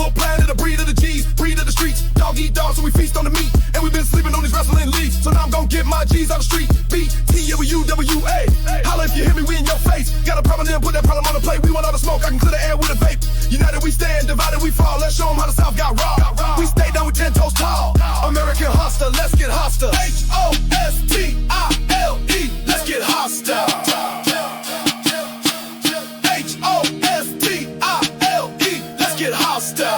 whole planet, a breed of the G's, breed of the streets. Dog eat dog, so we feast on the meat. And we been sleeping on these wrestling leagues. So now I'm gonna get my G's out the street. B-T-W-W-A. Holla if you hear me, we in your face. Got a problem, then put that problem on the plate. We want all the smoke, I can clear the air with a vape. United we stand, divided we fall. Let's show them how the South got raw. We stay down with 10 toes tall. American hustler, let's get hostile. H-O-S-T-I-L-E, let's get hostile. H-O-S-T-I-L-E, let's get hostile.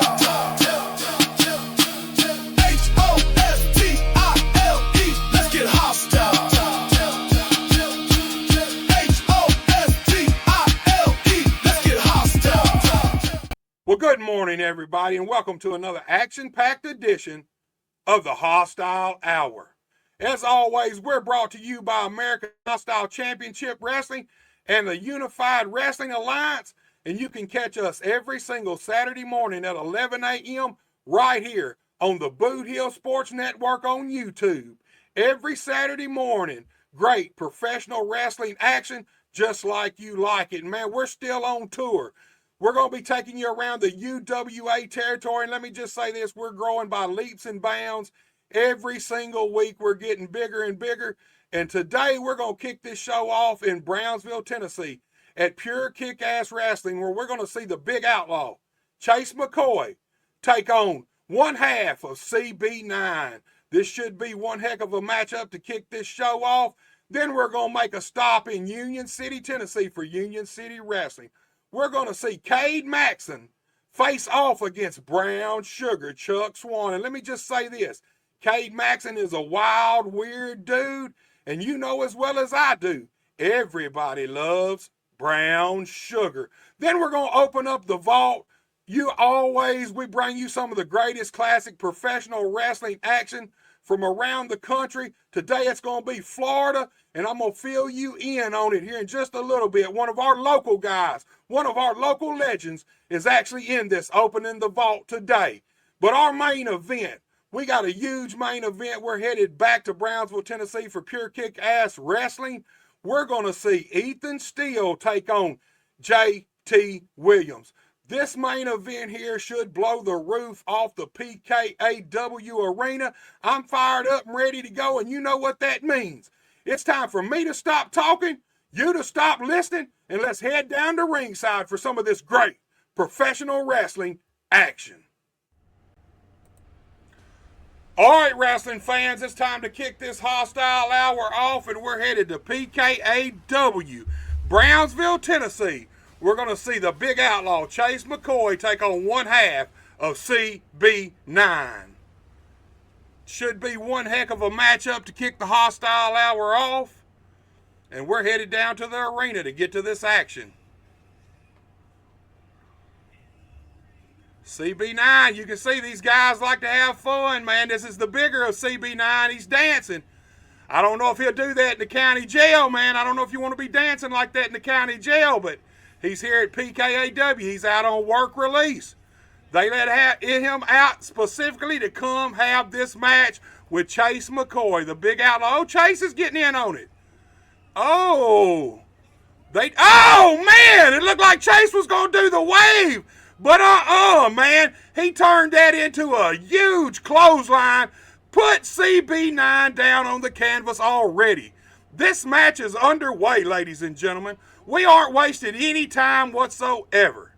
H-O-S-T-I-L-E, let's get hostile. H-O-S-T-I-L-E, let's get hostile. Well, good morning, everybody, and welcome to another action-packed edition of the Hostile Hour. As always, we're brought to you by American Hostile Championship Wrestling and the Unified Wrestling Alliance, and you can catch us every single Saturday morning at 11 a.m. right here on the Boot Hill Sports Network on YouTube. Every Saturday morning, great professional wrestling action just like you like it. Man, we're still on tour. We're going to be taking you around the UWA territory, and let me just say this, we're growing by leaps and bounds. Every single week, we're getting bigger and bigger, and today we're going to kick this show off in Brownsville, Tennessee, at Pure Kick-Ass Wrestling, where we're going to see the Big Outlaw, Chase McCoy, take on one half of CB9. This should be one heck of a matchup to kick this show off. Then we're going to make a stop in Union City, Tennessee for Union City Wrestling. We're going to see Cade Maxson face off against Brown Sugar Chuck Swan. And let me just say this, Cade Maxson is a wild, weird dude, and you know as well as I do, everybody loves Brown Sugar. Then we're going to open up the vault. We bring you some of the greatest classic professional wrestling action from around the country. Today it's going to be Florida, and I'm going to fill you in on it here in just a little bit. One of our local guys, one of our local legends is actually in this opening the vault today. But our main event, we got a huge main event. We're headed back to Brownsville, Tennessee for Pure Kick-Ass Wrestling. We're going to see Ethan Steele take on J.T. Williams. This main event here should blow the roof off the PKAW arena. I'm fired up and ready to go, and you know what that means. It's time for me to stop talking, you to stop listening, and let's head down to ringside for some of this great professional wrestling action. All right, wrestling fans, it's time to kick this Hostile Hour off, and we're headed to PKAW, Brownsville, Tennessee. We're going to see the Big Outlaw, Chase McCoy, take on one half of CB9. Should be one heck of a matchup to kick the Hostile Hour off, and we're headed down to the arena to get to this action. CB9, you can see these guys like to have fun, man. This is the bigger of CB9. He's dancing. I don't know if he'll do that in the county jail, man. I don't know if you want to be dancing like that in the county jail, but he's here at PKAW. He's out on work release. They let him out specifically to come have this match with Chase McCoy, the Big Outlaw. Oh, Chase is getting in on it. Oh, man, it looked like Chase was going to do the wave. But man, he turned that into a huge clothesline, put CB9 down on the canvas already. This match is underway, ladies and gentlemen. We aren't wasting any time whatsoever.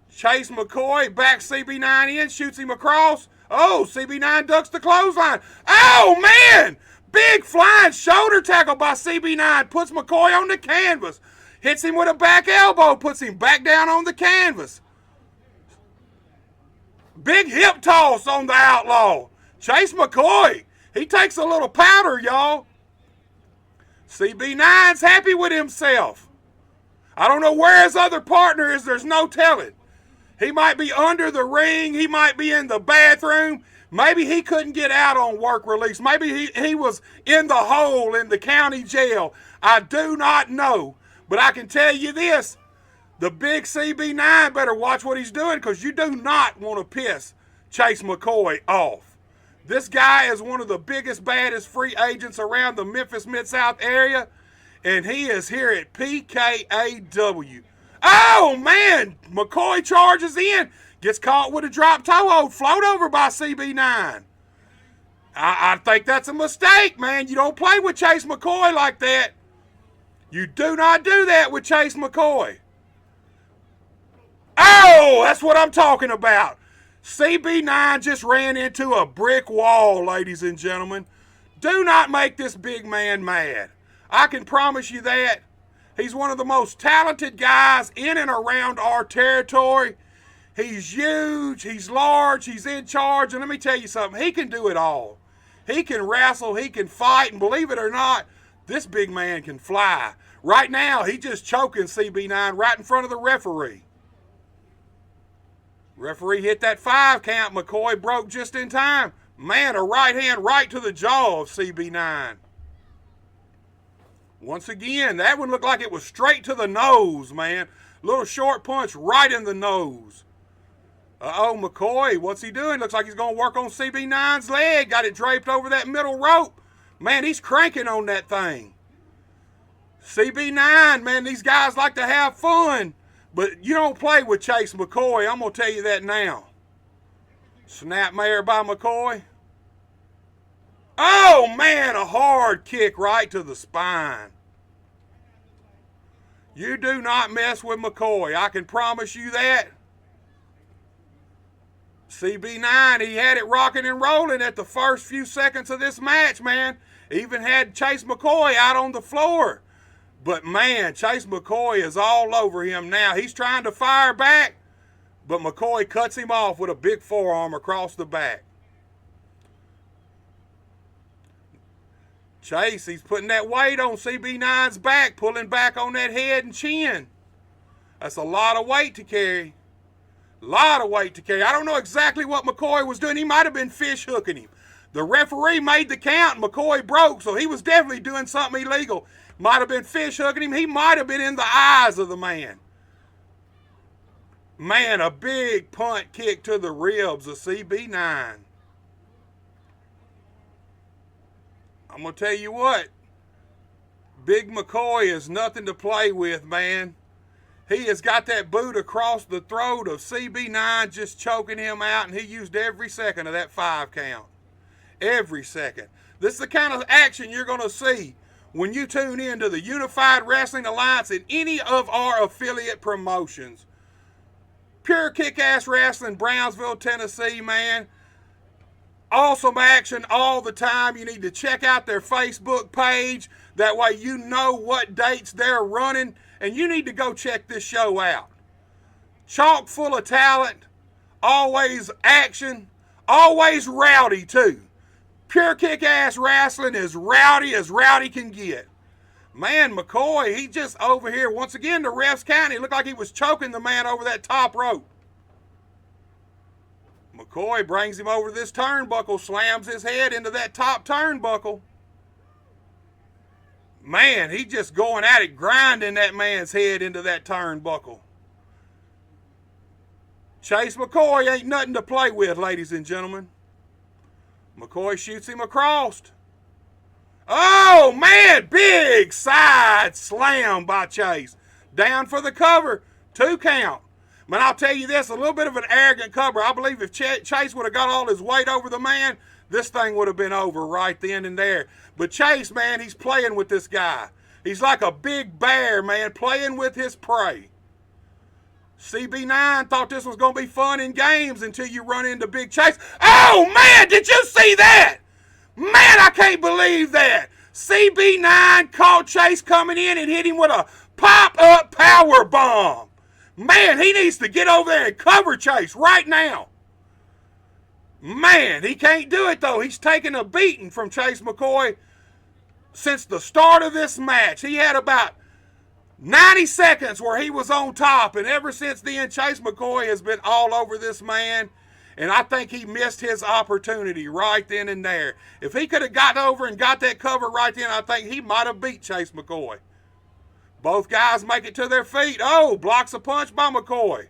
Chase McCoy backs CB9 in, shoots him across. Oh, CB9 ducks the clothesline. Oh, man! Big flying shoulder tackle by CB9, puts McCoy on the canvas. Hits him with a back elbow, puts him back down on the canvas. Big hip toss on the Outlaw. Chase McCoy, he takes a little powder, y'all. CB9's happy with himself. I don't know where his other partner is. There's no telling. He might be under the ring. He might be in the bathroom. Maybe he couldn't get out on work release. Maybe he was in the hole in the county jail. I do not know. But I can tell you this, the big CB9 better watch what he's doing, because you do not want to piss Chase McCoy off. This guy is one of the biggest, baddest free agents around the Memphis Mid-South area, and he is here at PKAW. Oh, man, McCoy charges in, Gets caught with a drop toe hold, float over by CB9. I think that's a mistake, man. You don't play with Chase McCoy like that. You do not do that with Chase McCoy. Oh, that's what I'm talking about. CB9 just ran into a brick wall, ladies and gentlemen. Do not make this big man mad. I can promise you that. He's one of the most talented guys in and around our territory. He's huge, he's large, he's in charge, and let me tell you something, he can do it all. He can wrestle, he can fight, and believe it or not, this big man can fly. Right now, he's just choking CB9 right in front of the referee. Referee hit that 5 count. McCoy broke just in time. Man, a right hand right to the jaw of CB9. Once again, that one looked like it was straight to the nose, man. Little short punch right in the nose. Uh-oh, McCoy, what's he doing? Looks like he's going to work on CB9's leg. Got it draped over that middle rope. Man, he's cranking on that thing. CB9, man, these guys like to have fun. But you don't play with Chase McCoy. I'm going to tell you that now. Snapmare by McCoy. Oh, man, a hard kick right to the spine. You do not mess with McCoy. I can promise you that. CB9, he had it rocking and rolling at the first few seconds of this match, man. Even had Chase McCoy out on the floor. But, man, Chase McCoy is all over him now. He's trying to fire back, but McCoy cuts him off with a big forearm across the back. Chase, he's putting that weight on CB9's back, pulling back on that head and chin. That's a lot of weight to carry. A lot of weight to carry. I don't know exactly what McCoy was doing. He might have been fish hooking him. The referee made the count and McCoy broke, so he was definitely doing something illegal. Might have been fish hooking him. He might have been in the eyes of the man. Man, a big punt kick to the ribs of CB9. I'm going to tell you what. Big McCoy is nothing to play with, man. He has got that boot across the throat of CB9 just choking him out, and he used every second of that 5 count. Every second. This is the kind of action you're going to see when you tune in to the Unified Wrestling Alliance in any of our affiliate promotions. Pure Kick-Ass Wrestling, Brownsville, Tennessee, man. Awesome action all the time. You need to check out their Facebook page. That way you know what dates they're running. And you need to go check this show out. Chock full of talent. Always action. Always rowdy, too. Pure Kick-Ass Wrestling is rowdy can get. Man, McCoy, he just over here. Once again, the ref's counting. It looked like he was choking the man over that top rope. McCoy brings him over to this turnbuckle, slams his head into that top turnbuckle. Man, he just going at it, grinding that man's head into that turnbuckle. Chase McCoy ain't nothing to play with, ladies and gentlemen. McCoy shoots him across. Oh, man, big side slam by Chase. Down for the cover, 2 count. Man, I'll tell you this, a little bit of an arrogant cover. I believe if Chase would have got all his weight over the man, this thing would have been over right then and there. But Chase, man, he's playing with this guy. He's like a big bear, man, playing with his prey. CB9 thought this was going to be fun and games until you run into Big Chase. Oh, man, did you see that? Man, I can't believe that. CB9 caught Chase coming in and hit him with a pop-up power bomb. Man, he needs to get over there and cover Chase right now. Man, he can't do it, though. He's taken a beating from Chase McCoy since the start of this match. He had about 90 seconds where he was on top, and ever since then, Chase McCoy has been all over this man, and I think he missed his opportunity right then and there. If he could have got over and got that cover right then, I think he might have beat Chase McCoy. Both guys make it to their feet. Oh, blocks a punch by McCoy.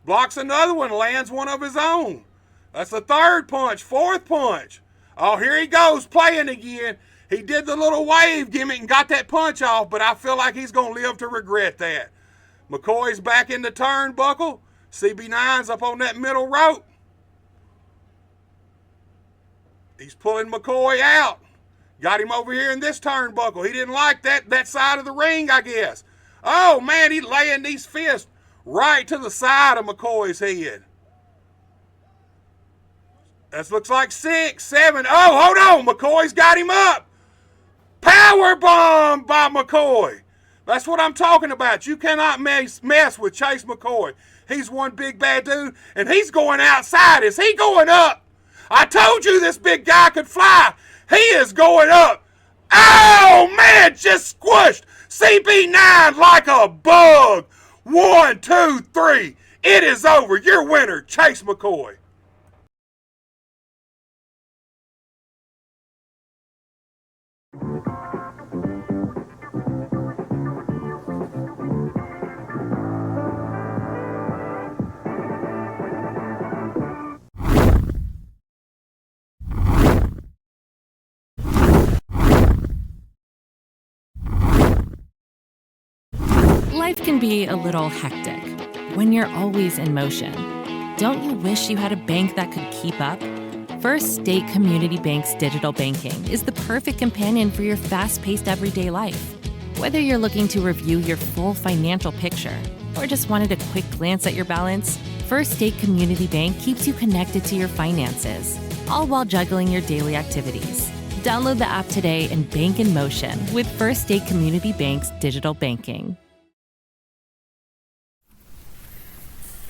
Blocks another one, lands one of his own. That's the 3rd punch, 4th punch. Oh, here he goes, playing again. He did the little wave gimmick and got that punch off, but I feel like he's going to live to regret that. McCoy's back in the turnbuckle. CB9's up on that middle rope. He's pulling McCoy out. Got him over here in this turnbuckle. He didn't like that side of the ring, I guess. Oh, man, he's laying these fists right to the side of McCoy's head. That looks like 6, 7. Oh, hold on. McCoy's got him up. Power bomb by McCoy. That's what I'm talking about. You cannot mess with Chase McCoy. He's one big bad dude, and he's going outside. Is he going up? I told you this big guy could fly. He is going up. Oh, man, just squished CB9 like a bug. 1, 2, 3. It is over. Your winner, Chase McCoy. Life can be a little hectic when you're always in motion. Don't you wish you had a bank that could keep up? First State Community Bank's digital banking is the perfect companion for your fast-paced everyday life. Whether you're looking to review your full financial picture or just wanted a quick glance at your balance, First State Community Bank keeps you connected to your finances, all while juggling your daily activities. Download the app today and bank in motion with First State Community Bank's digital banking.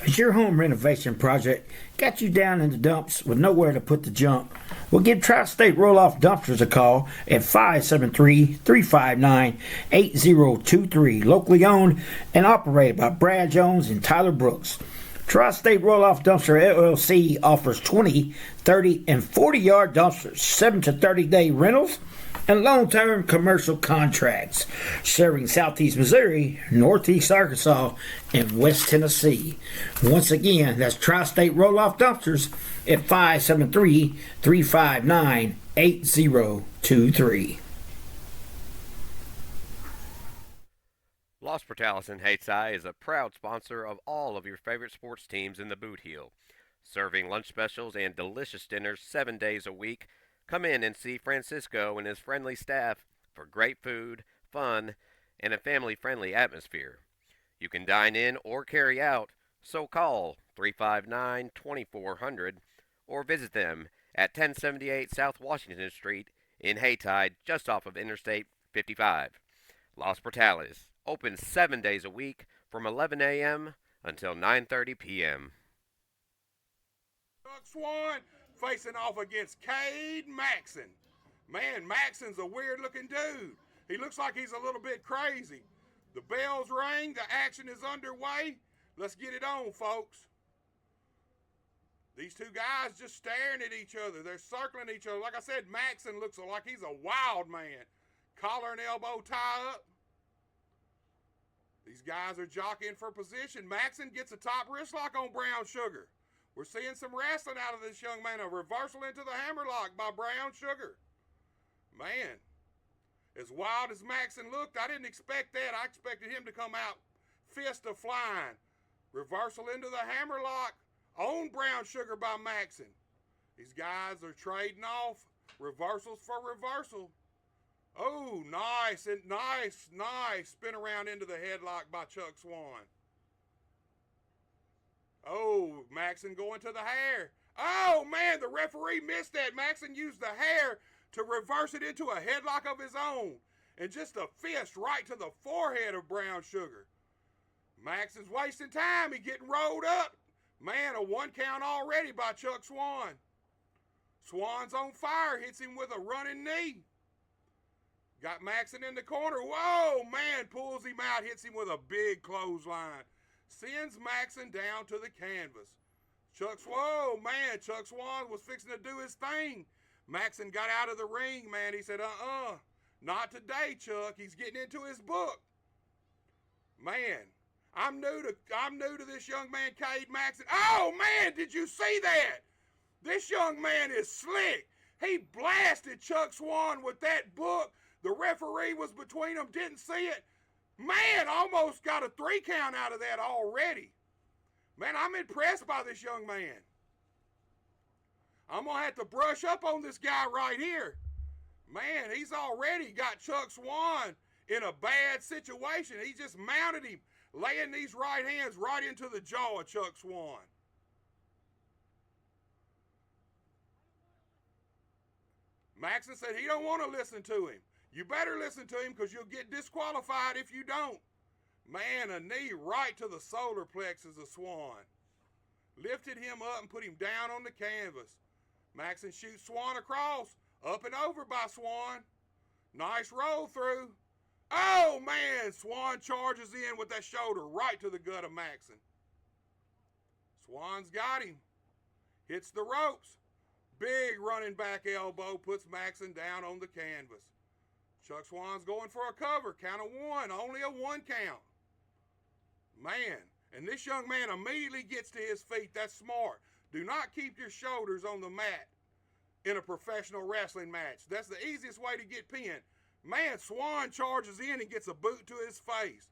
Has your home renovation project got you down in the dumps with nowhere to put the junk? Well, give Tri-State Roll-Off Dumpsters a call at 573-359-8023. Locally owned and operated by Brad Jones and Tyler Brooks. Tri-State Roll-Off Dumpster LLC offers 20, 30, and 40-yard dumpsters, 7 to 30-day rentals, and long-term commercial contracts, serving Southeast Missouri, Northeast Arkansas, and West Tennessee. Once again, that's Tri-State Roll-Off Dumpsters at 573-359-8023. Los Portales in Hayti is a proud sponsor of all of your favorite sports teams in the Boot Heel, serving lunch specials and delicious dinners 7 days a week. Come in and see Francisco and his friendly staff for great food, fun, and a family-friendly atmosphere. You can dine in or carry out, so call 359-2400 or visit them at 1078 South Washington Street in Hayti, just off of Interstate 55. Los Portales, open 7 days a week from 11 a.m. until 9:30 p.m. Swan facing off against Cade Maxson. Man, Maxson's a weird-looking dude. He looks like he's a little bit crazy. The bells ring. The action is underway. Let's get it on, folks. These two guys just staring at each other. They're circling each other. Like I said, Maxson looks like he's a wild man. Collar and elbow tie up. These guys are jockeying for position. Maxson gets a top wrist lock on Brown Sugar. We're seeing some wrestling out of this young man. A reversal into the hammerlock by Brown Sugar. Man, as wild as Maxson looked, I didn't expect that. I expected him to come out fist of flying. Reversal into the hammerlock on Brown Sugar by Maxson. These guys are trading off reversals for reversal. Oh, nice and nice. Spin around into the headlock by Chuck Swan. Oh, Maxson going to the hair. Oh, man, the referee missed that. Maxson used the hair to reverse it into a headlock of his own. And just a fist right to the forehead of Brown Sugar. Maxson's wasting time. He's getting rolled up. Man, a 1 count already by Chuck Swan. Swan's on fire. Hits him with a running knee. Got Maxson in the corner. Whoa, man, pulls him out. Hits him with a big clothesline. Sends Maxson down to the canvas. Chuck Swan was fixing to do his thing. Maxson got out of the ring, man. He said, not today, Chuck. He's getting into his book. Man, I'm new to this young man, Cade Maxson. Oh, man, did you see that? This young man is slick. He blasted Chuck Swan with that book. The referee was between them, didn't see it. Man, almost got a 3 count out of that already. Man, I'm impressed by this young man. I'm going to have to brush up on this guy right here. Man, he's already got Chuck Swan in a bad situation. He just mounted him, laying these right hands right into the jaw of Chuck Swan. Maxson said he don't want to listen to him. You better listen to him because you'll get disqualified if you don't. Man, a knee right to the solar plexus of Swan. Lifted him up and put him down on the canvas. Maxson shoots Swan across. Up and over by Swan. Nice roll through. Oh, man, Swan charges in with that shoulder right to the gut of Maxson. Swan's got him. Hits the ropes. Big running back elbow puts Maxson down on the canvas. Chuck Swan's going for a cover. Count of one. Only a one count. Man, and this young man immediately gets to his feet. That's smart. Do not keep your shoulders on the mat in a professional wrestling match. That's the easiest way to get pinned. Man, Swan charges in and gets a boot to his face.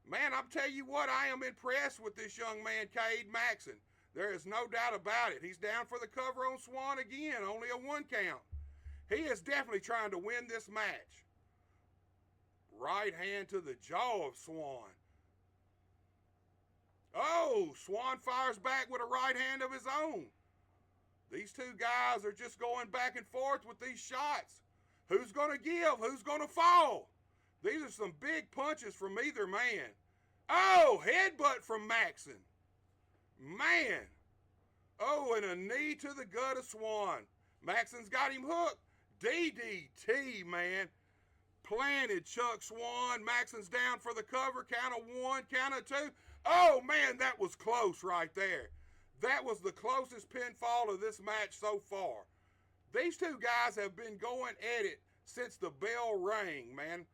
Man, I'm telling you what, I am impressed with this young man, Cade Maxson. There is no doubt about it. He's down for the cover on Swan again, only a one count. He is definitely trying to win this match. Right hand to the jaw of Swan. Oh, Swan fires back with a right hand of his own. These two guys are just going back and forth with these shots. Who's going to give? Who's going to fall? These are some big punches from either man. Oh, headbutt from Maxson. Man. Oh, and a knee to the gut of Swan. Maxson's got him hooked. DDT, man. Planted Chuck Swan. Maxson's down for the cover. Count of one, count of two. Oh, man, that was close right there. That was the closest pinfall of this match so far. These two guys have been going at it since the bell rang, man.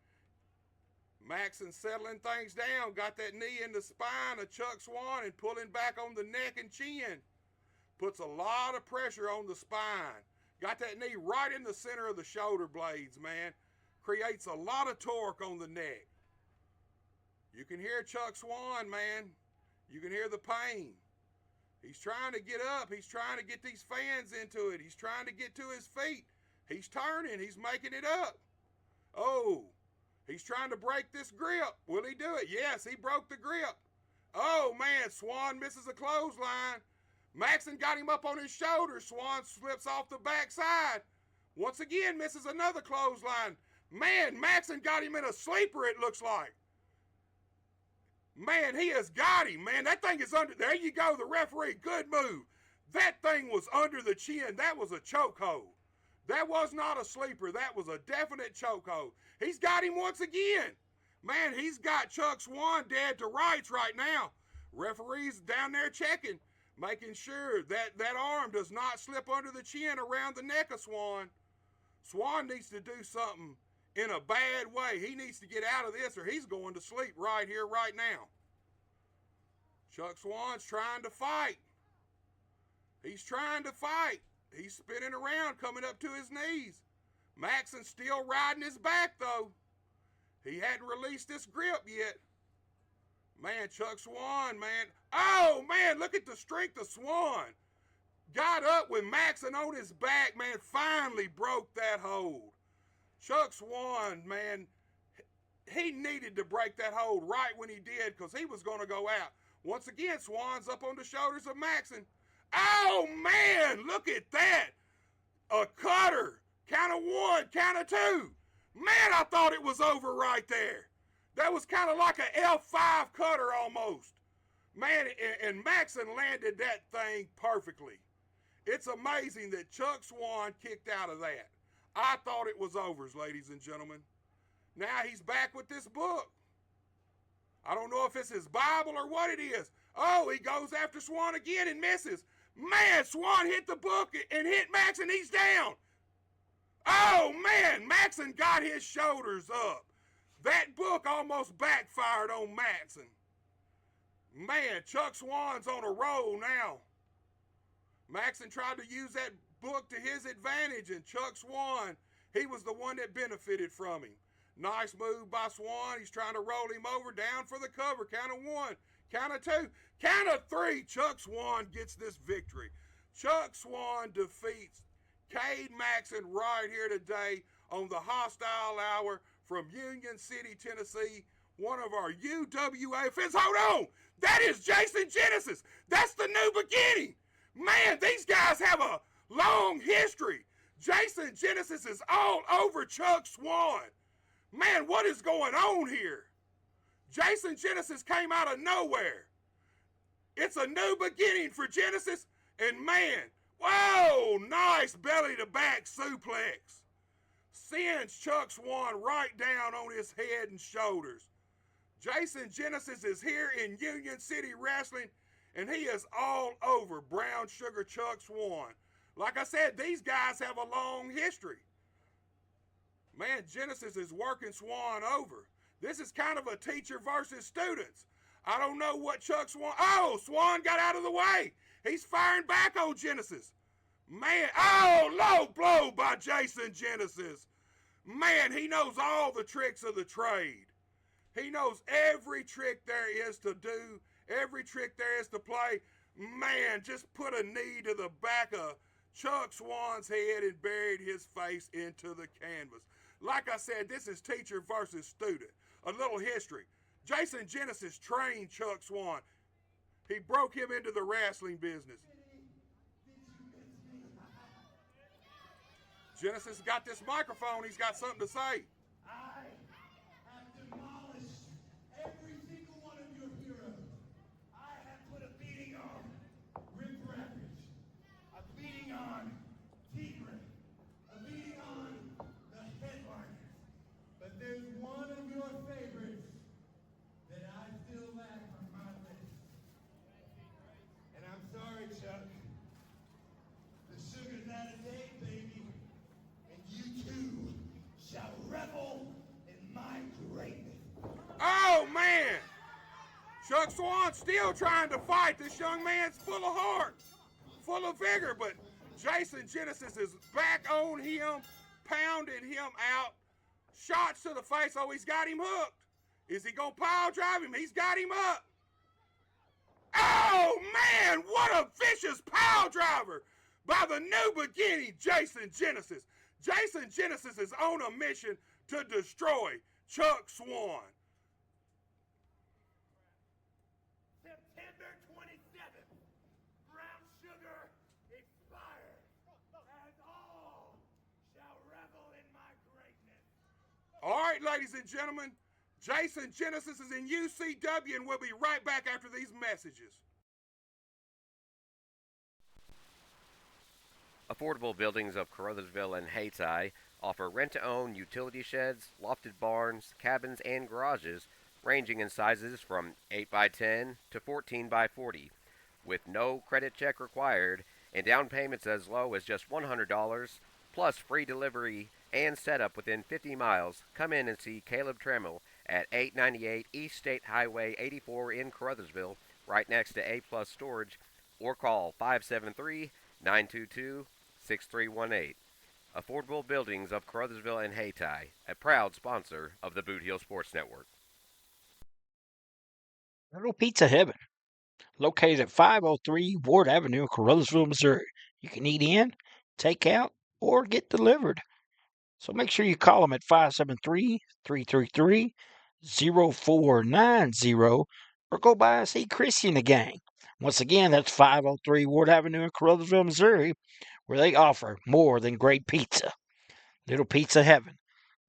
Maxson settling things down, got that knee in the spine of Chuck Swan and pulling back on the neck and chin. Puts a lot of pressure on the spine. Got that knee right in the center of the shoulder blades, man. Creates a lot of torque on the neck. You can hear Chuck Swan, man. You can hear the pain. He's trying to get up. He's trying to get these fans into it. He's trying to get to his feet. He's turning. He's making it up. Oh, he's trying to break this grip. Will he do it? Yes, he broke the grip. Oh, man, Swan misses a clothesline. Maxson got him up on his shoulder. Swan slips off the backside. Once again, misses another clothesline. Man, Maxson got him in a sleeper, it looks like. Man, he has got him, man. That thing is under. There you go, the referee. Good move. That thing was under the chin. That was a chokehold. That was not a sleeper. That was a definite chokehold. He's got him once again. Man, he's got Chuck Swan dead to rights right now. Referee's down there checking, making sure that that arm does not slip under the chin around the neck of Swan. Swan needs to do something in a bad way. He needs to get out of this or he's going to sleep right here, right now. Chuck Swan's trying to fight. He's trying to fight. He's spinning around, coming up to his knees. Maxson's still riding his back, though. He hadn't released this grip yet. Man, Chuck Swan, man. Oh, man, look at the strength of Swan. Got up with Maxson on his back, man, finally broke that hold. Chuck Swan, man, he needed to break that hold right when he did because he was going to go out. Once again, Swan's up on the shoulders of Maxson. Oh, man, look at that. A cutter. Count of one, count of two. Man, I thought it was over right there. That was kind of like an F5 cutter almost. Man, and Maxson landed that thing perfectly. It's amazing that Chuck Swan kicked out of that. I thought it was over, ladies and gentlemen. Now he's back with this book. I don't know if it's his Bible or what it is. Oh, he goes after Swan again and misses. Man, Swan hit the book and hit Maxson. He's down. Oh, man, Maxson got his shoulders up. That book almost backfired on Maxson. Man, Chuck Swan's on a roll now. Maxson tried to use that book to his advantage, and Chuck Swan, he was the one that benefited from him. Nice move by Swan. He's trying to roll him over, down for the cover. Count of one, Count of two. Count of three. Chuck Swan gets this victory. Chuck Swan defeats Cade Maxon right here today on the Hostile Hour from Union City, Tennessee. One of our UWA fans. Hold on. That is Jason Genesis. That's the new beginning. Man, these guys have a long history. Jason Genesis is all over Chuck Swan. Man, what is going on here? Jason Genesis came out of nowhere. It's a new beginning for Genesis. And man, whoa, nice belly to back suplex. Sends Chuck Swan right down on his head and shoulders. Jason Genesis is here in Union City Wrestling, and he is all over Brown Sugar Chuck Swan. Like I said, these guys have a long history. Man, Genesis is working Swan over. This is kind of a teacher versus students. I don't know what Chuck Swan... Oh, Swan got out of the way. He's firing back on Genesis. Man, oh, low blow by Jason Genesis. Man, he knows all the tricks of the trade. He knows every trick there is to do, every trick there is to play. Man, just put a knee to the back of Chuck Swan's head and buried his face into the canvas. Like I said, this is teacher versus student. A little history. Jason Genesis trained Chuck Swan. He broke him into the wrestling business. Genesis got this microphone. He's got something to say. I have demolished every single one of your heroes. I have put a beating on Rick Rapids, a beating on Tigre, a beating on the Headliners. But there's one of your favorites that I still lack on my list. And I'm sorry, Chuck. The sugar's out of date, baby. And you too shall revel in my greatness. Oh, man. Chuck Swan still trying to fight. This young man's full of heart, full of vigor. But Jason Genesis is back on him, pounding him out. Shots to the face. Oh, he's got him hooked. Is he going to pile drive him? He's got him up. Oh, man, what a vicious pile driver by the new beginning, Jason Genesis. Jason Genesis is on a mission to destroy Chuck Swan. September 27th, Brown Sugar expires, and all shall revel in my greatness. All right, ladies and gentlemen, Jason Genesis is in UCW, and we'll be right back after these messages. Affordable buildings of Caruthersville and Hayti offer rent-to-own utility sheds, lofted barns, cabins, and garages ranging in sizes from 8x10 to 14x40, with no credit check required and down payments as low as just $100, plus free delivery and setup within 50 miles. Come in and see Caleb Tremmel at 898 East State Highway 84 in Caruthersville, right next to A-Plus Storage, or call 573-922-6318. Affordable Buildings of Caruthersville and Hayti, a proud sponsor of the Boot Heel Sports Network. Little Pizza Heaven, located at 503 Ward Avenue, Caruthersville, Missouri. You can eat in, take out, or get delivered. So make sure you call them at 573-333-0490 or go by and see Chrissy and the gang. Once again, that's 503 Ward Avenue in Caruthersville, Missouri, where they offer more than great pizza. Little Pizza Heaven,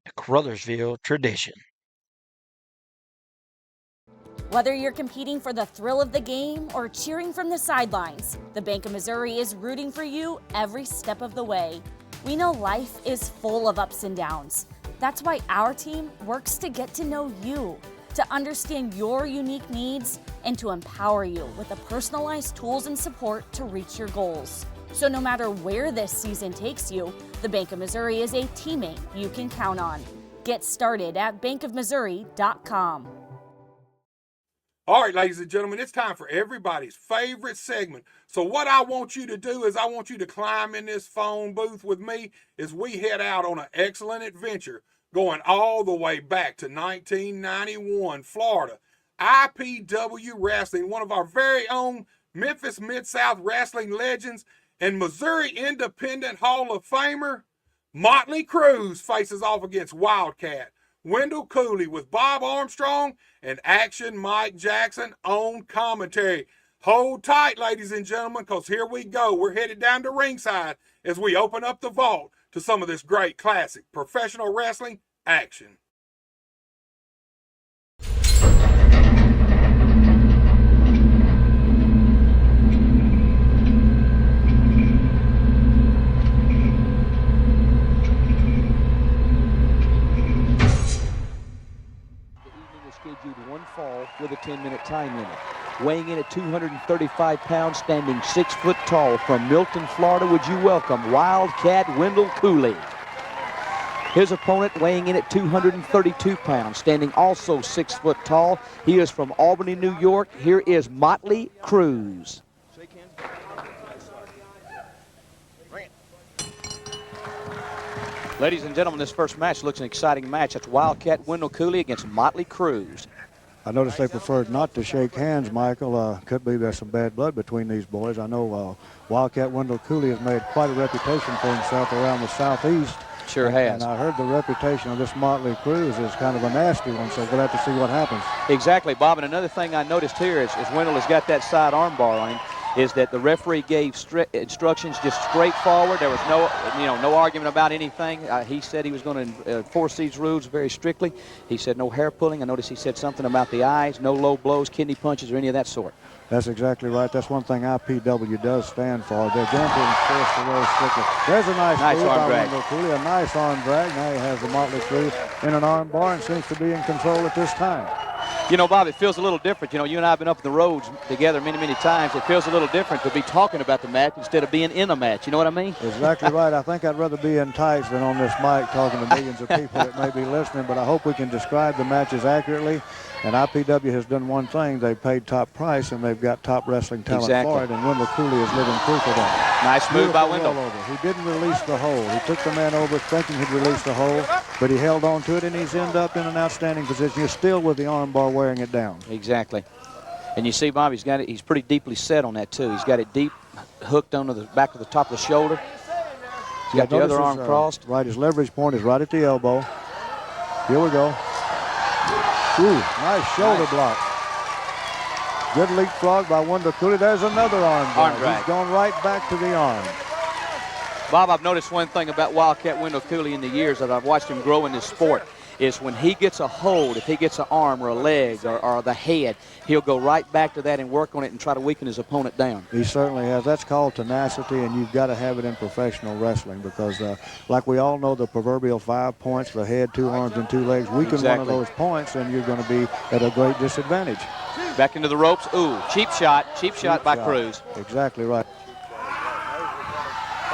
a Caruthersville tradition. Whether you're competing for the thrill of the game or cheering from the sidelines, the Bank of Missouri is rooting for you every step of the way. We know life is full of ups and downs. That's why our team works to get to know you, to understand your unique needs, and to empower you with the personalized tools and support to reach your goals. So no matter where this season takes you, the Bank of Missouri is a teammate you can count on. Get started at bankofmissouri.com. All right, ladies and gentlemen, it's time for everybody's favorite segment. So what I want you to do is I want you to climb in this phone booth with me as we head out on an excellent adventure going all the way back to 1991, Florida. IPW Wrestling, one of our very own Memphis Mid-South wrestling legends and Missouri Independent Hall of Famer, Motley Cruz faces off against Wildcat Wendell Cooley with Bob Armstrong and Action Mike Jackson on commentary. Hold tight, ladies and gentlemen, because here we go. We're headed down to ringside as we open up the vault to some of this great classic professional wrestling action. Scheduled one fall with a 10-minute time limit. Weighing in at 235 pounds, standing 6 foot tall, from Milton, Florida, would you welcome Wildcat Wendell Cooley. His opponent weighing in at 232 pounds, standing also 6 foot tall. He is from Albany, New York. Here is Motley Cruz. Ladies and gentlemen, this first match looks an exciting match. That's Wildcat Wendell Cooley against Motley Cruz. I noticed they preferred not to shake hands, Michael. Could be there's some bad blood between these boys. I know Wildcat Wendell Cooley has made quite a reputation for himself around the Southeast. Sure has. And I heard the reputation of this Motley Cruz is kind of a nasty one, so we'll have to see what happens. Exactly, Bob. And another thing I noticed here is Wendell has got that side arm bar on him, is that the referee gave instructions just straightforward. There was no argument about anything. He said he was going to enforce these rules very strictly. He said no hair pulling. I noticed he said something about the eyes, no low blows, kidney punches, or any of that sort. That's exactly right. That's one thing IPW does stand for. They're going to enforce the rules strictly. There's a nice move arm by drag. Wendell Cooley, a nice arm drag. Now he has the Motley Cruz in an arm bar and seems to be in control at this time. You know, Bob, it feels a little different. You know, you and I have been up the roads together many, many times. It feels a little different to be talking about the match instead of being in a match. You know what I mean? Exactly right. I think I'd rather be in tights than on this mic talking to millions of people that may be listening, but I hope we can describe the matches accurately. And IPW has done one thing. They've paid top price, and they've got top wrestling talent for it, and Wendell Cooley is living proof of that. Nice move by Wendell. He didn't release the hold. He took the man over thinking he'd release the hold, but he held on to it, and he's ended up in an outstanding position. He's still with the arm bar wearing it down. Exactly. And you see, Bob, he's got it. He's pretty deeply set on that, too. He's got it deep, hooked onto the back of the top of the shoulder. He's got the other arm crossed. Right, his leverage point is right at the elbow. Here we go. Ooh, nice shoulder block. Good leapfrog by Wendell Cooley. There's another arm drag. He's gone right back to the arm. Bob, I've noticed one thing about Wildcat Wendell Cooley in the years that I've watched him grow in this sport is when he gets a hold, if he gets an arm or a leg or the head, he'll go right back to that and work on it and try to weaken his opponent down. He certainly has. That's called tenacity, and you've got to have it in professional wrestling because, like we all know, the proverbial 5 points, the head, 2 arms, and 2 legs, weaken one of those points, and you're going to be at a great disadvantage. Back into the ropes. Ooh, cheap shot by Cruz. Exactly right.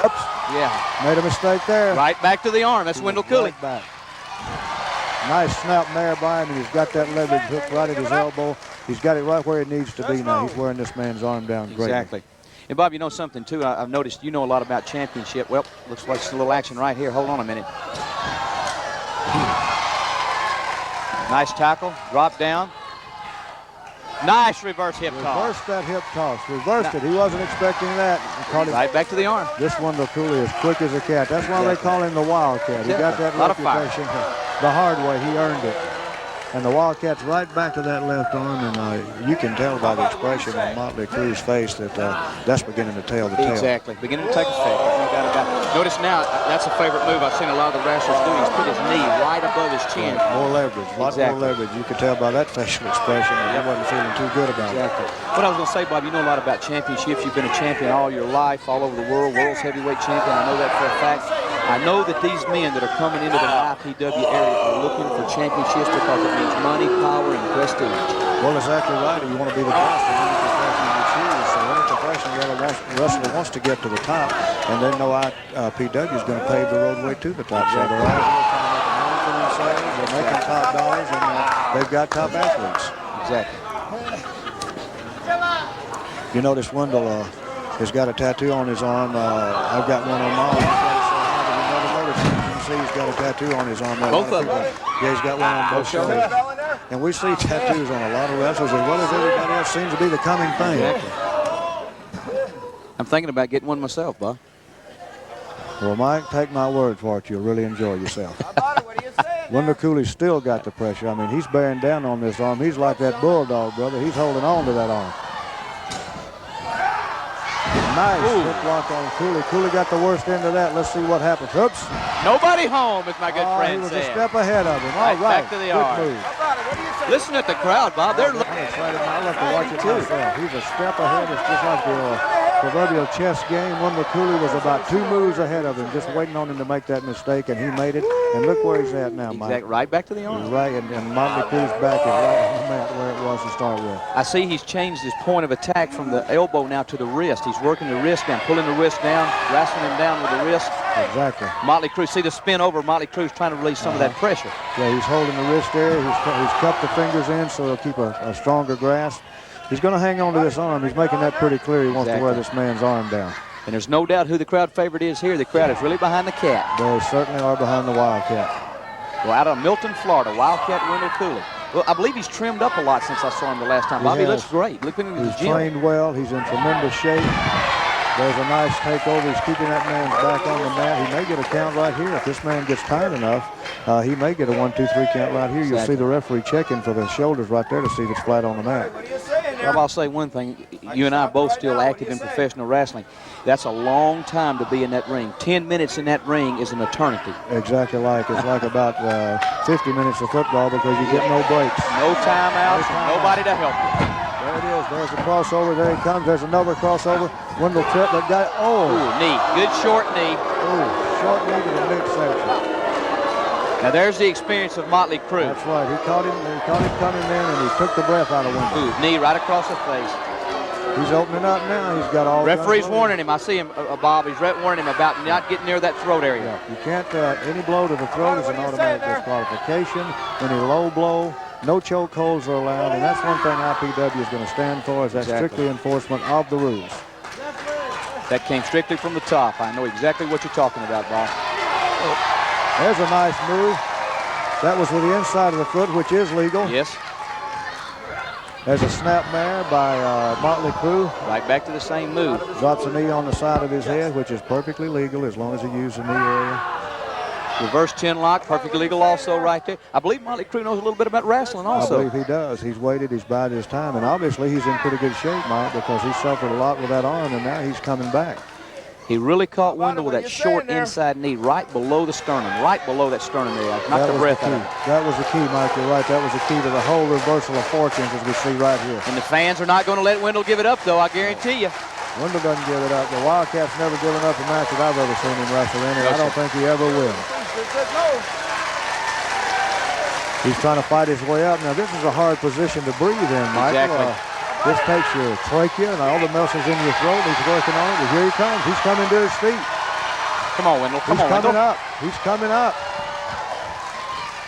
Oops. Yeah. Made a mistake there. Right back to the arm. That's Wendell Cooley. Right back. Nice snap there by him, and he's got that leverage hook right at his elbow. He's got it right where it needs to be now. He's wearing this man's arm down greatly. Exactly. And, Bob, you know something, too? I've noticed you know a lot about championship. Well, looks like it's a little action right here. Hold on a minute. Nice tackle. Drop down. Nice reverse hip toss. Reversed that hip toss. Reversed it. He wasn't expecting that. Right back to the arm. This Wendell Cooley is quick as a cat. That's why they call him the Wildcat. He got that reputation the hard way. He earned it. And the Wildcat's right back to that left arm, and you can tell by the expression on Motley Cruz's face that that's beginning to tell the tale. Exactly. Beginning to take effect. No doubt about it. Notice now, that's a favorite move I've seen a lot of the wrestlers do. He's put his knee right above his chin. More leverage. A lot more leverage. You could tell by that facial expression that he wasn't feeling too good about it. What I was going to say, Bob, you know a lot about championships. You've been a champion all your life, all over the world, world's heavyweight champion. I know that for a fact. I know that these men that are coming into the IPW area are looking for championships because it means money, power, and prestige. Well, exactly right. You want to be the best in any profession you choose. So any professional wrestler wants to get to the top, and they know IPW is going to pave the roadway to the top. So they're out here trying to make a name for themselves. They're making top dollars, and they've got top athletes. Exactly. You notice Wendell has got a tattoo on his arm. I've got one on my arm. He's got a tattoo on his arm. Both of them. Yeah, he's got one on both shoulders. And we see tattoos on a lot of wrestlers as well as everybody else seems to be the coming thing. Exactly. I'm thinking about getting one myself, Bob. Well, Mike, take my word for it. You'll really enjoy yourself. Wendell Cooley's still got the pressure. I mean, he's bearing down on this arm. He's like that bulldog, brother. He's holding on to that arm. Nice hook block on Cooley. Cooley got the worst end of that. Let's see what happens. Oops. Nobody home, as my good friend said. He was said. a step ahead of him. All right. Back to the arm. Listen at the crowd, Bob. They're looking. I'll have to watch it too. He's a step ahead. It's just like the proverbial chess game. Wendell Cooley was about 2 moves ahead of him, just waiting on him to make that mistake, and he made it. And look where he's at now, Mike. Exactly. Right back to the arm. Right, and Motley Crue's back is right on the mat where it was to start with. I see he's changed his point of attack from the elbow now to the wrist. He's working the wrist down, pulling the wrist down, wrestling him down with the wrist. Exactly. Motley Crue, see the spin over. Motley Crue's trying to release some of that pressure. Yeah, he's holding the wrist there. He's cupped the fingers in so he'll keep a stronger grasp. He's going to hang on to this arm. He's making that pretty clear. He wants to wear this man's arm down. And there's no doubt who the crowd favorite is here. The crowd is really behind the Cat. They certainly are behind the Wildcat. Well, out of Milton, Florida, Wildcat Wendell Cooley. Well, I believe he's trimmed up a lot since I saw him the last time. Bobby looks great. Look at him in the gym. He's trained well. He's in tremendous shape. There's a nice takeover. He's keeping that man's back on the mat. He may get a count right here. If this man gets tired enough, he may get a 1-2-3 count right here. You'll see the referee checking for the shoulders right there to see if it's flat on the mat. Well, I'll say one thing. You and I are both still active in professional wrestling. That's a long time to be in that ring. 10 minutes in that ring is an eternity. Exactly like. It's like about 50 minutes of football because you get no breaks. No timeouts, nobody to help you. There it is. There's the crossover. There he comes. There's another crossover. Wendell trip that guy. Oh. Ooh, knee. Good short knee. Oh, short knee to the midsection. Now there's the experience of Motley Crue. That's right. He caught him coming in, and he took the breath out of Wendell. Ooh, knee right across the face. He's opening up now. He's got all. Referee's warning him. I see him, Bob. He's warning him about not getting near that throat area. Yeah, you can't. Any blow to the throat is an automatic disqualification. Any low blow. No choke holds are allowed, and that's one thing IPW is going to stand for, is that strictly enforcement of the rules. That came strictly from the top. I know exactly what you're talking about, Bob. There's a nice move. That was with the inside of the foot, which is legal. Yes. There's a snapmare by Motley Crue. Right back to the same move. Drops a knee on the side of his head, which is perfectly legal as long as he uses the knee area. Reverse chin lock, perfectly legal also right there. I believe Motley Crue knows a little bit about wrestling also. I believe he does. He's waited, he's bided his time, and obviously he's in pretty good shape, Mike, because he suffered a lot with that arm, and now he's coming back. He really caught Wendell with that short inside knee right below the sternum, right below that sternum area. Knocked the breath out of him. That was the key, Mike. You're right. That was the key to the whole reversal of fortunes as we see right here. And the fans are not going to let Wendell give it up, though, I guarantee you. Wendell doesn't give it up. The Wildcat's never given up a match that I've ever seen him wrestle in, and I don't think he ever will. He's trying to fight his way up. Now, this is a hard position to breathe in, Mike. Exactly. This takes your trachea and all the muscles in your throat. He's working on it, but here he comes. He's coming to his feet. Come on, Wendell. Come on, He's coming Wendell. up. He's coming up.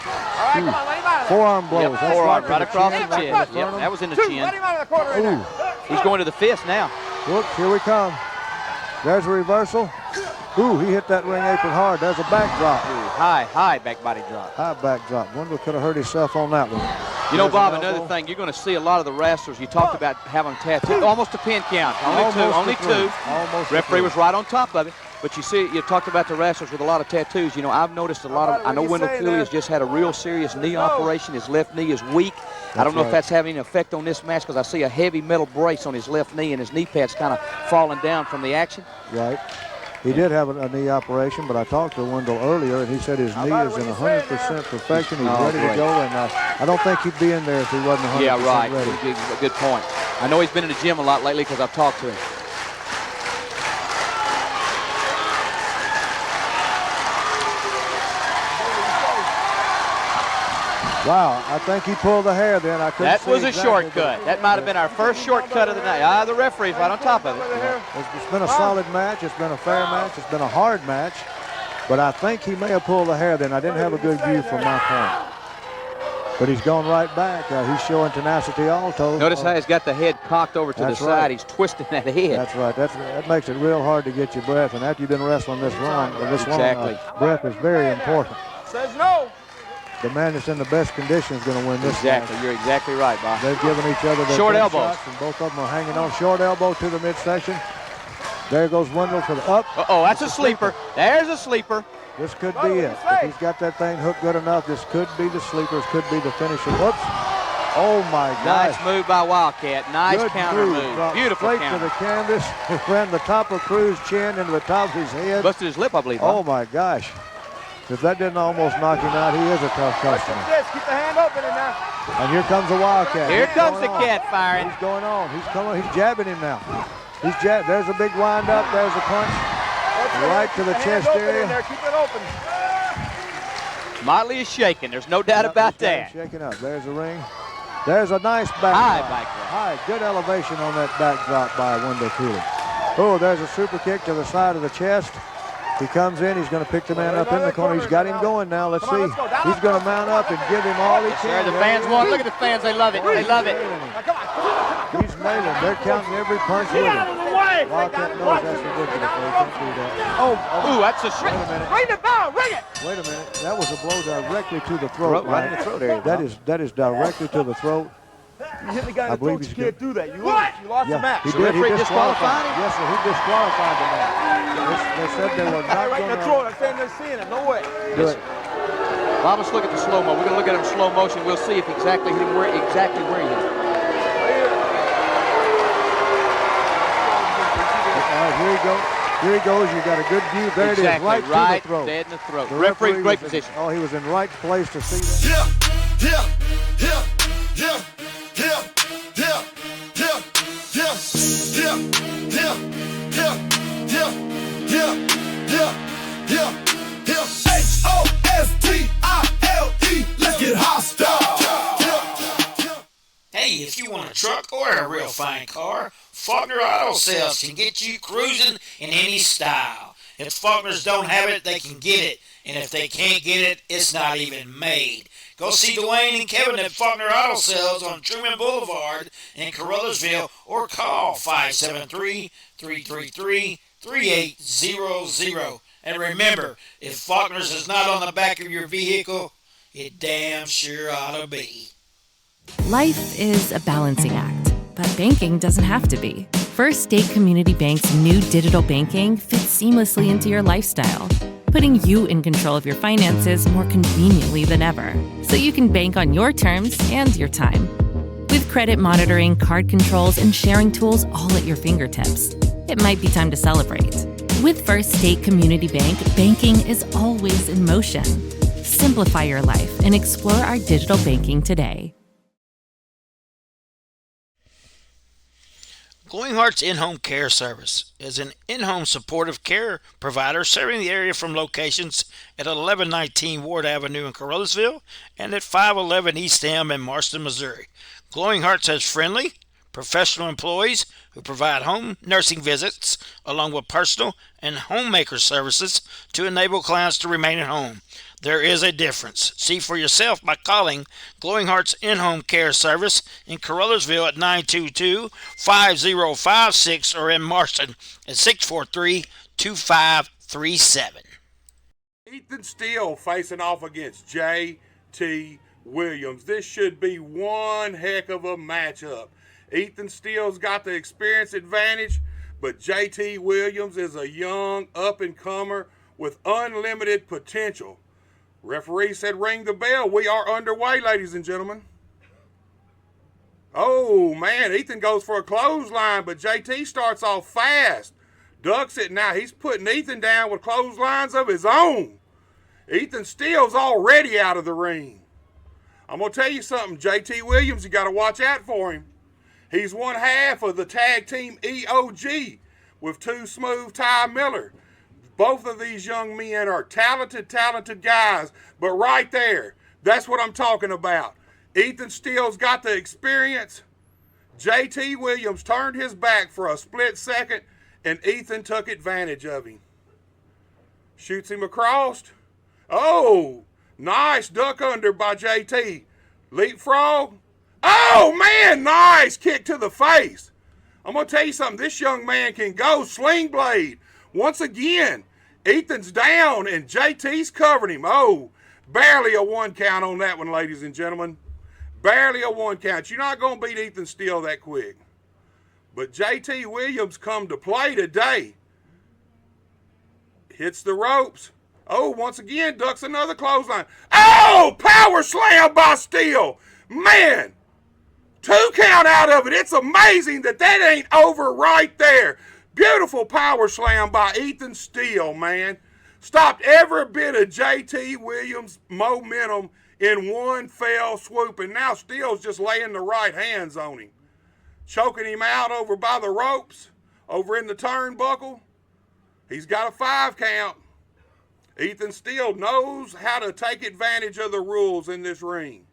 All right, come on, let him out of there. Forearm blows. Yep, forearm right across the chin. Yep, that was in the chin. Let him out of the corner right now. He's going to the fist now. Look, here we come. There's a reversal. Ooh, he hit that ring apron hard. There's a backdrop. Ooh, high back body drop. High backdrop. Wendell could have hurt himself on that one. You know, Bob, another thing, you're going to see a lot of the wrestlers. You talked about having tattoos. Almost a pin count. Only two. Almost Referee was right on top of it. But you see, you talked about the wrestlers with a lot of tattoos. You know, I've noticed a lot of, I know Wendell Cooley has just had a real serious knee operation. His left knee is weak. I don't know if that's having an effect on this match because I see a heavy metal brace on his left knee and his knee pad's kind of falling down from the action. Right. He did have a knee operation, but I talked to Wendell earlier, and he said his knee is in 100% perfection. He's ready to go, and I don't think he'd be in there if he wasn't 100% yeah, right. ready. Good point. I know he's been in the gym a lot lately because I've talked to him. Wow, I think he pulled the hair then. That was a shortcut. That might have been our first shortcut of the night. The referee's right on top of it. It's been a solid match. It's been a fair match. It's been a hard match. But I think he may have pulled the hair then. I didn't have a good view from my point. But he's gone right back. He's showing tenacity also. Notice how he's got the head cocked over to the side. He's twisting that head. That's right. That makes it real hard to get your breath. And after you've been wrestling this long, breath is very important. Says no. the man that's in the best condition is going to win this Exactly. match. You're exactly right, Bob. They've given each other their Short best elbows. shots, and both of them are hanging on. Short elbow to the midsection. There goes Wendell for the up. Uh-oh, that's a sleeper. There's a sleeper. This could be it. If he's got that thing hooked good enough, this could be the sleeper. This could be the finisher. Whoops. Oh, my gosh. Nice move by Wildcat. Nice Good counter move. Dropped Beautiful straight counter. to the canvas. Ran the top of Cruz's chin into the top of his head. Busted his lip, I believe. Oh, my gosh. If that didn't almost knock him out, he is a tough customer. Keep the hand open in there. And here comes the Wildcat. Here He's comes the going on. cat firing. He's going on. He's coming. He's jabbing him now. There's a big wind up. There's a punch. Right to the chest area. Keep it open. Motley is shaking. There's no doubt about that. Shaking up. There's a ring. There's a nice back High drop. back drop. High. Good elevation on that back drop by Wendell Cooley. Oh, there's a super kick to the side of the chest. He comes in. He's going to pick the man up in the corner. He's got him going now. Let's see. He's going to mount up and give him all he can. The fans want. Look at the fans. They love it. They love it. He's nailing. They're counting every punch with him. Wildcat knows that's ridiculous. They can't do that. Oh, that's a Wait a minute. Ring the bell. Ring it. Wait a minute. That was a blow directly to the throat. Right in the throat area. That is directly to the throat. You hit the guy I in the believe throat. he's You can't do that. You lost the match. He The did. He referee disqualified disqualified him? Yes, sir. He disqualified the man. They said they were not Right in the going throat. to I'm saying they're seeing it. No way. do it. Bob, let's look at the slow-mo. We're going to look at him in slow motion. We'll see if exactly hit him where he hit. All right, here he goes. Here he goes. You got a good view. There Exactly. it is, right Right to the throat. dead in the throat. The Referee, great was in- position. he was in right place to see that. Yeah, yeah, yeah, yeah, yeah, yeah, yeah, yeah, yeah, yeah, yeah, yeah, yeah, yeah, yeah, yeah. H-O-S-T-I-L-E. Let's get hostile. Hey, if you want a truck or a real fine car, Faulkner Auto Sales can get you cruising in any style. If Faulkners don't have it, they can get it. And if they can't get it, it's not even made. Go see Dwayne and Kevin at Faulkner Auto Sales on Truman Boulevard in Caruthersville or call 573-333-3800. And remember, if Faulkner's is not on the back of your vehicle, it damn sure ought to be. Life is a balancing act, but banking doesn't have to be. First State Community Bank's new digital banking fits seamlessly into your lifestyle, putting you in control of your finances more conveniently than ever, so you can bank on your terms and your time. With credit monitoring, card controls, and sharing tools all at your fingertips, it might be time to celebrate. With First State Community Bank, banking is always in motion. Simplify your life and explore our digital banking today. Glowing Hearts In-Home Care Service is an in-home supportive care provider serving the area from locations at 1119 Ward Avenue in Caruthersville and at 511 East M in Marston, Missouri. Glowing Hearts has friendly, professional employees who provide home nursing visits along with personal and homemaker services to enable clients to remain at home. There is a difference. See for yourself by calling Glowing Hearts In-Home Care Service in Caruthersville at 922-5056 or in Marston at 643-2537. Ethan Steele facing off against J.T. Williams. This should be one heck of a matchup. Ethan Steele's got the experience advantage, but J.T. Williams is a young up-and-comer with unlimited potential. Referee said ring the bell. We are underway, ladies and gentlemen. Oh, man, Ethan goes for a clothesline, but JT starts off fast. Ducks it now. He's putting Ethan down with clotheslines of his own. Ethan Steele's already out of the ring. I'm going to tell you something, JT Williams, you got to watch out for him. He's one half of the tag team EOG with Too Smooth Ty Miller. Both of these young men are talented guys, but right there, that's what I'm talking about. Ethan Steele's got the experience. JT Williams turned his back for a split second, and Ethan took advantage of him. Shoots him across. Oh, nice duck under by JT. Leapfrog. Oh, man, nice kick to the face. I'm going to tell you something. This young man can go sling blade. Once again, Ethan's down and JT's covering him. Oh, Barely a 1 count on that one, ladies and gentlemen. Barely a 1 count. You're not going to beat Ethan Steele that quick. But JT Williams come to play today. Hits the ropes. Oh, once again, ducks another clothesline. Oh, power slam by Steele. Man, 2 count out of it. It's amazing that ain't over right there. Beautiful power slam by Ethan Steele, man. Stopped every bit of JT Williams' momentum in one fell swoop. And now Steele's just laying the right hands on him. Choking him out over by the ropes, over in the turnbuckle. He's got a 5 count. Ethan Steele knows how to take advantage of the rules in this ring.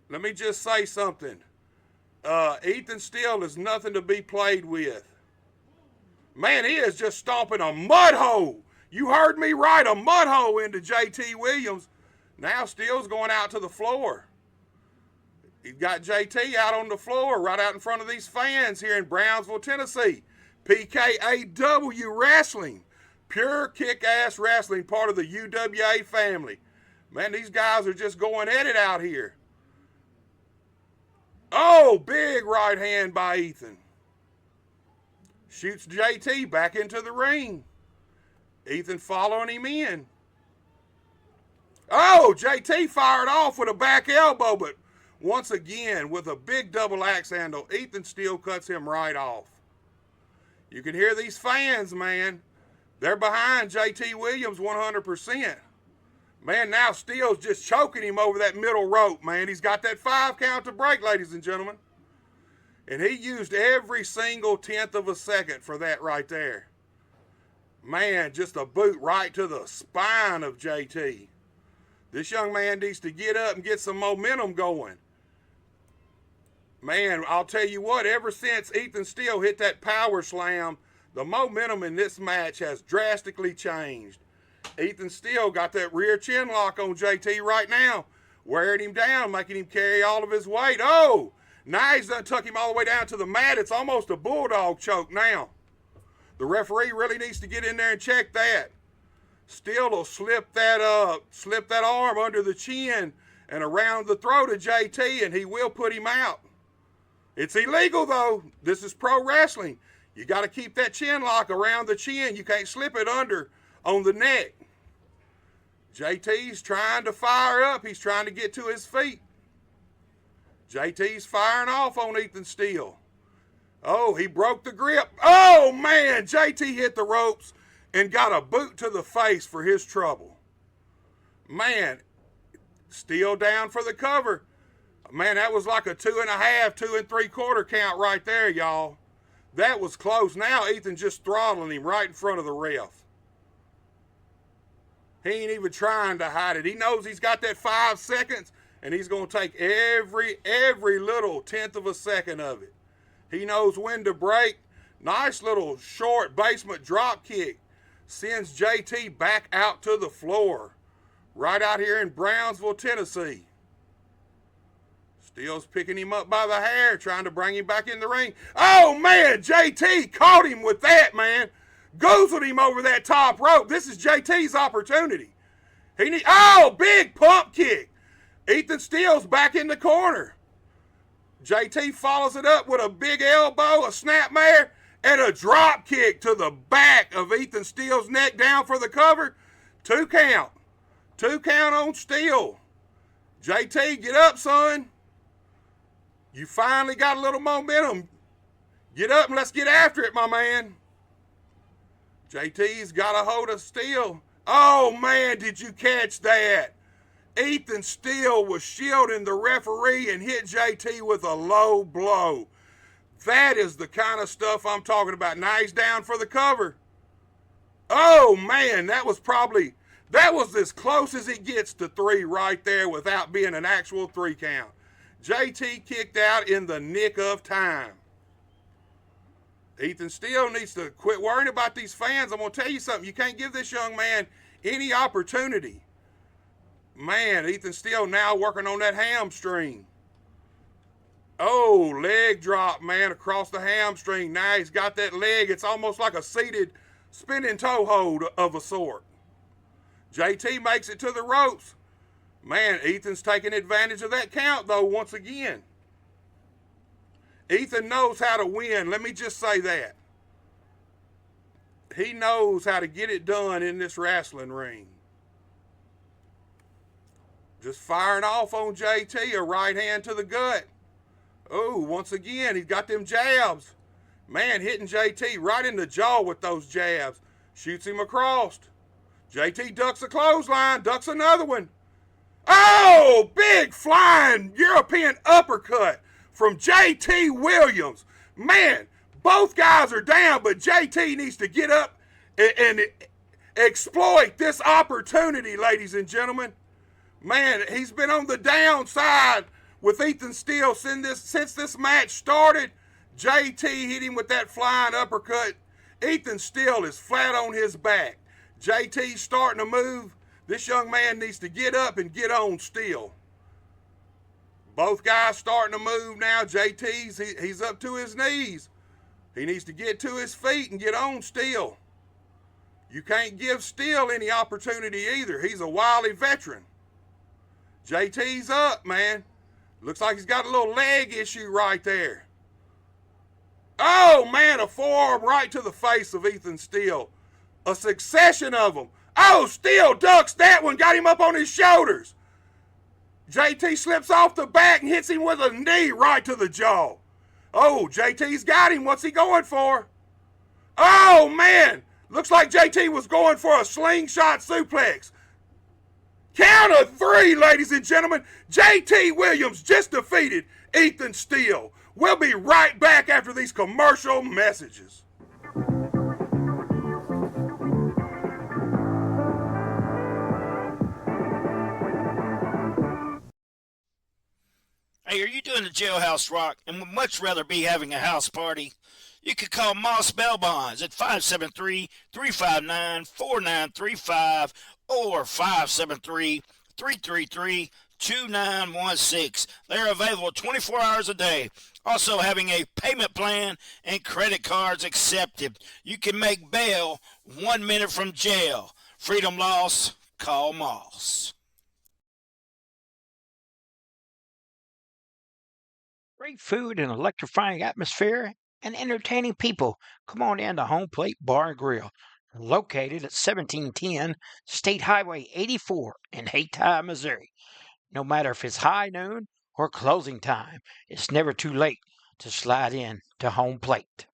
Let me just say something. Ethan Steele is nothing to be played with. Man, he is just stomping a mud hole. You heard me right, a mud hole into JT Williams. Now Steele's going out to the floor. He's got JT out on the floor, right out in front of these fans here in Brownsville, Tennessee. PKAW Wrestling. Pure kick-ass wrestling, part of the UWA family. Man, these guys are just going at it out here. Oh, big right hand by Ethan. Shoots JT back into the ring. Ethan following him in. Oh, JT fired off with a back elbow, but once again, with a big double axe handle, Ethan Steele cuts him right off. You can hear these fans, man. They're behind JT Williams 100%. Man, now Steele's just choking him over that middle rope, man. He's got that 5 count to break, ladies and gentlemen. And he used every single 1/10 of a second for that right there. Man, just a boot right to the spine of JT. This young man needs to get up and get some momentum going. Man, I'll tell you what, ever since Ethan Steele hit that power slam, the momentum in this match has drastically changed. Ethan Steele got that rear chin lock on JT right now, wearing him down, making him carry all of his weight. Oh, now he's done took him all the way down to the mat. It's almost a bulldog choke now. The referee really needs to get in there and check that. Steele will slip that arm under the chin and around the throat of JT, and he will put him out. It's illegal, though. This is pro wrestling. You got to keep that chin lock around the chin. You can't slip it under on the neck. JT's trying to fire up. He's trying to get to his feet. JT's firing off on Ethan Steele. Oh, he broke the grip. Oh, man, JT hit the ropes and got a boot to the face for his trouble. Man, Steele down for the cover. Man, that was like a 2.5, 2 3/4 count right there, y'all. That was close. Now Ethan just throttling him right in front of the ref. He ain't even trying to hide it. He knows he's got that 5 seconds, and he's going to take every little 1/10 of a second of it. He knows when to break. Nice little short basement drop kick. Sends JT back out to the floor. Right out here in Brownsville, Tennessee. Steele's picking him up by the hair, trying to bring him back in the ring. Oh, man, JT caught him with that, man. Goozled him over that top rope. This is JT's opportunity. Big pump kick. Ethan Steele's back in the corner. JT follows it up with a big elbow, a snapmare, and a drop kick to the back of Ethan Steele's neck down for the cover. 2 count. 2 count on Steele. JT, get up, son. You finally got a little momentum. Get up and let's get after it, my man. JT's got a hold of Steele. Oh, man, did you catch that? Ethan Steele was shielding the referee and hit JT with a low blow. That is the kind of stuff I'm talking about. Now he's down for the cover. Oh, man, that was as close as it gets to 3 right there without being an actual 3 count. JT kicked out in the nick of time. Ethan Steele needs to quit worrying about these fans. I'm going to tell you something. You can't give this young man any opportunity. Man, Ethan Steele now working on that hamstring. Oh, leg drop, man, across the hamstring. Now he's got that leg. It's almost like a seated spinning toe hold of a sort. JT makes it to the ropes. Man, Ethan's taking advantage of that count, though, once again. Ethan knows how to win. Let me just say that. He knows how to get it done in this wrestling ring. Just firing off on JT, a right hand to the gut. Oh, once again, he's got them jabs. Man, hitting JT right in the jaw with those jabs. Shoots him across. JT ducks a clothesline, ducks another one. Oh, big flying European uppercut from JT Williams. Man, both guys are down, but JT needs to get up and exploit this opportunity, ladies and gentlemen. Man, he's been on the downside with Ethan Steele since this match started. JT hit him with that flying uppercut. Ethan Steele is flat on his back. JT's starting to move. This young man needs to get up and get on Steele. Both guys starting to move now. He's up to his knees. He needs to get to his feet and get on Steele. You can't give Steele any opportunity either. He's a wily veteran. JT's up, man. Looks like he's got a little leg issue right there. Oh, man, a forearm right to the face of Ethan Steele. A succession of them. Oh, Steele ducks that one, got him up on his shoulders. JT slips off the back and hits him with a knee right to the jaw. Oh, JT's got him. What's he going for? Oh, man. Looks like JT was going for a slingshot suplex. Count of three, ladies and gentlemen. JT Williams just defeated Ethan Steele. We'll be right back after these commercial messages. Hey, are you doing the jailhouse rock and would much rather be having a house party? You could call Moss Bell Bonds at 573-359-4935 or 573-333-2916. They're available 24 hours a day. Also having a payment plan and credit cards accepted. You can make bail 1 minute from jail. Freedom loss, call Moss. Great food and electrifying atmosphere and entertaining people. Come on in to Home Plate Bar and Grill, located at 1710 State Highway 84 in Hayti, Missouri. No matter if it's high noon or closing time, it's never too late to slide in to Home Plate.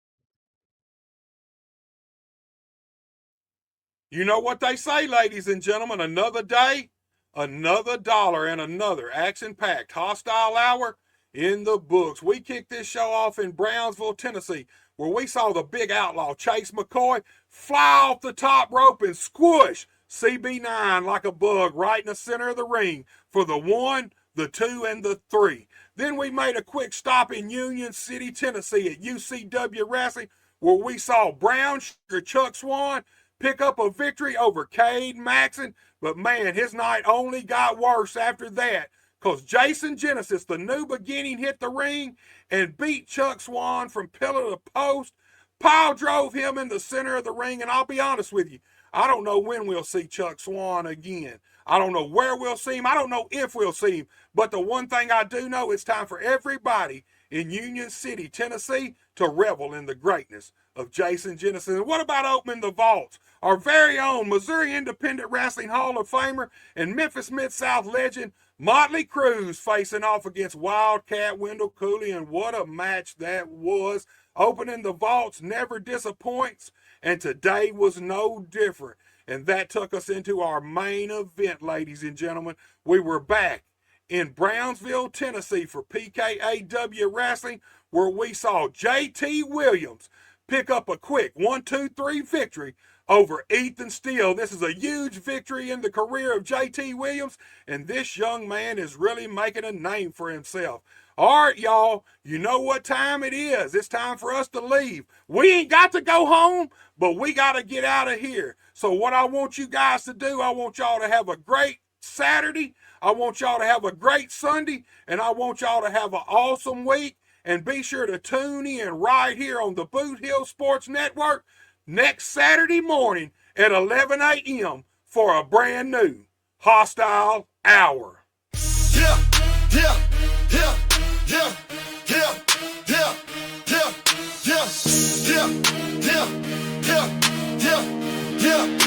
You know what they say, ladies and gentlemen, another day, another dollar, and another action-packed hostile hour in the books. We kicked this show off in Brownsville, Tennessee, where we saw the big outlaw Chase McCoy fly off the top rope and squish CB9 like a bug right in the center of the ring for the 1, the 2, and the 3. Then we made a quick stop in Union City, Tennessee at UCW Wrestling, where we saw Brown Sugar Chuck Swan pick up a victory over Cade Maxson. But man, his night only got worse after that, because Jason Genesis, the new beginning, hit the ring and beat Chuck Swan from pillar to post. Pile drove him in the center of the ring, and I'll be honest with you, I don't know when we'll see Chuck Swan again. I don't know where we'll see him. I don't know if we'll see him. But the one thing I do know, it's time for everybody in Union City, Tennessee, to revel in the greatness of Jason Genesis. And what about opening the vaults? Our very own Missouri Independent Wrestling Hall of Famer and Memphis Mid-South legend Motley Cruz facing off against Wildcat Wendell Cooley, and what a match that was. Opening the vaults never disappoints, and today was no different. And that took us into our main event, ladies and gentlemen. We were back in Brownsville, Tennessee for PKAW Wrestling, where we saw JT Williams pick up a quick 1-2-3 victory over Ethan Steele. This is a huge victory in the career of JT Williams, and this young man is really making a name for himself. All right, y'all, you know what time it is. It's time for us to leave. We ain't got to go home, but we got to get out of here. So what I want you guys to do, I want y'all to have a great Saturday. I want y'all to have a great Sunday, and I want y'all to have an awesome week. And be sure to tune in right here on the Boot Hill Sports Network next Saturday morning at 11 a.m. for a brand new Hostile Hour. Yeah, yeah, yeah, yeah, yeah, yeah, yeah, yeah, yeah, yeah, yeah, yeah, yeah.